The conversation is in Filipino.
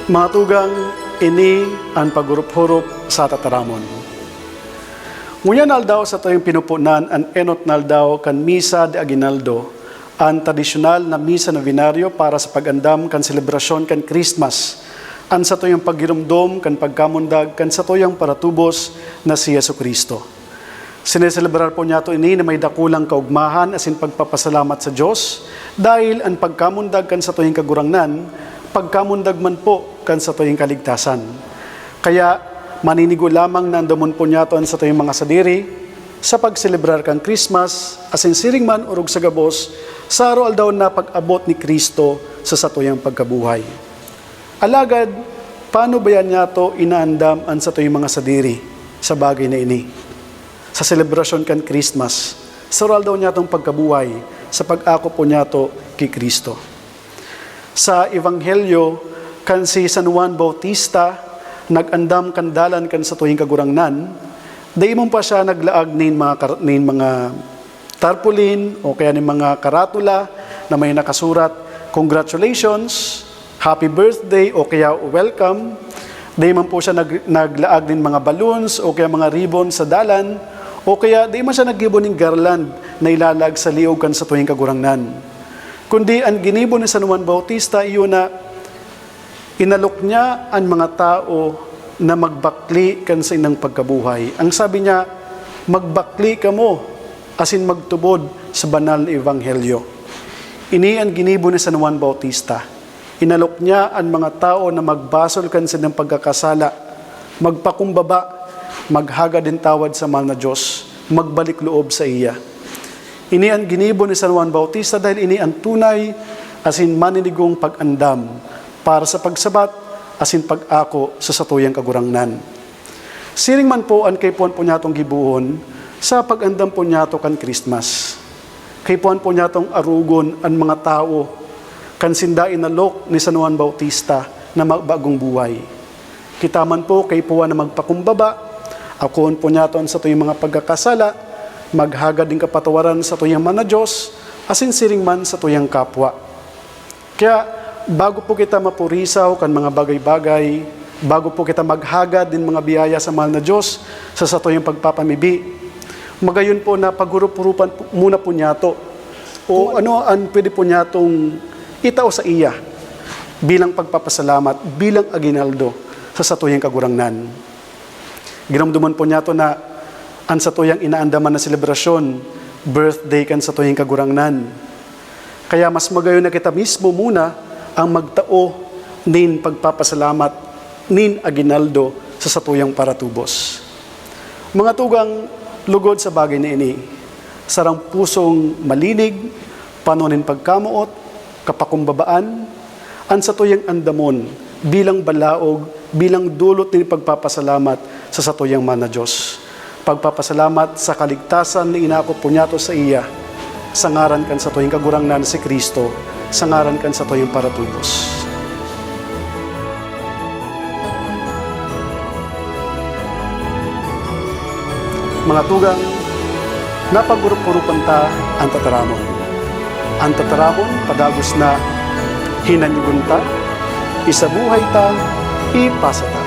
Mga tugang, ini ang paghurup-hurup sa tataramon. Nguyan aldaw sa tuyong pinupunan ang enot naldaw kan misa de aguinaldo, ang tradisyonal na misa novenaryo para sa pag-andam kan selebrasyon kan Christmas, ang sa tuyong paghirumdom kan pagkamundag kan sa tuyong paratubos na si Jesucristo. Sineselebrar po niya ito ini na may dakulang kaugmahan asin pagpapasalamat sa Diyos dahil ang pagkamundag kan sa tuyong kagurangnan, pagkamundag man po kan sa tuyong kaligtasan. Kaya maninigo lamang na andamon po niya ito sa tuyong mga sadiri sa pagselebrar kan Christmas asin siring man urog sa gabos sa araw aldaw na pag-abot ni Kristo sa satuyang pagkabuhay. Alagad, paano ba yan niya ito inaandam ang sa tuyong mga sadiri sa bagay na ini? Sa selebrasyon kan Christmas, sa araw aldaw niya itong pagkabuhay sa pag-ako po niya ito kay Kristo. Sa Ebanghelyo, kan si San Juan Bautista, nag-andam kandalan kan sa tuyong kagurangnan, dahil mo pa siya naglaag nin mga tarpaulin o kaya ng mga karatula na may nakasurat, congratulations, happy birthday o kaya welcome. Dahil man po siya naglaag din mga balloons o kaya mga ribbon sa dalan o kaya dahil man siya naggibo ng garland na ilalag sa liog kan sa tuyong kagurangnan. Kundi ang ginibo ni San Juan Bautista, iyon na inalok niya ang mga tao na magbakli kan sa inang pagkabuhay. Ang sabi niya, magbakli ka mo, asin magtubod sa banal na Ebanghelyo. Ini ang ginibo ni San Juan Bautista. Inalok niya ang mga tao na magbasol kan sa inang pagkakasala, magpakumbaba, maghaga din tawad sa mahal na Diyos, magbalik loob sa iya. Ini ang ginibo ni San Juan Bautista dahil ini ang tunay asin maninigong pag-andam para sa pagsabat asin pag-ako sa satuyang kagurangnan. Siring man po ang kaypuan po niya itong gibuhon sa pag-andam po niya ito kan Christmas. Kaypuan po niya itong arugon ang mga tao kan sinda inalok ni San Juan Bautista na magbagong buhay. Kita man po kaypuan na magpakumbaba, akoon po niya ito sa tuyong mga pagkakasala, maghagad din kapatawaran sa tuyang man na Diyos, asin siring man sa tuyang kapwa. Kaya, bago po kita mapurisaw kan mga bagay-bagay, bago po kita maghagad din mga biyaya sa mahal na Diyos, sa tuyang pagpapamibi, magayon po na paghurup-hurupan muna po niya to. O ano ang pwede po niya itong itao sa iya, bilang pagpapasalamat, bilang aguinaldo sa tuyang kagurangnan. Ginamduman po niya to na ang sa tuyang inaandaman na selebrasyon, birthday kan sa tuyang kagurangnan. Kaya mas magayon na kita mismo muna ang magtao nin pagpapasalamat, nin aguinaldo sa tuyang paratubos. Mga tugang lugod sa bagay na ini, sarang pusong malinig, panonin pagkamuot, kapakumbabaan, ang sa tuyang andamon, bilang balaog, bilang dulot nin pagpapasalamat sa tuyang man na Diyos. Pagpapasalamat sa kaligtasan ni inako po niya to sa iya, sa ngaran kan sa tuyong kagurangnan si Kristo, sa ngaran kan sa tuyong paratubos. Mga tugang, napaghurup-hurupan ta ang tataramon. Ang tataramon, padagos na hinanyugon ta, isabuhay ta, ipasa ta.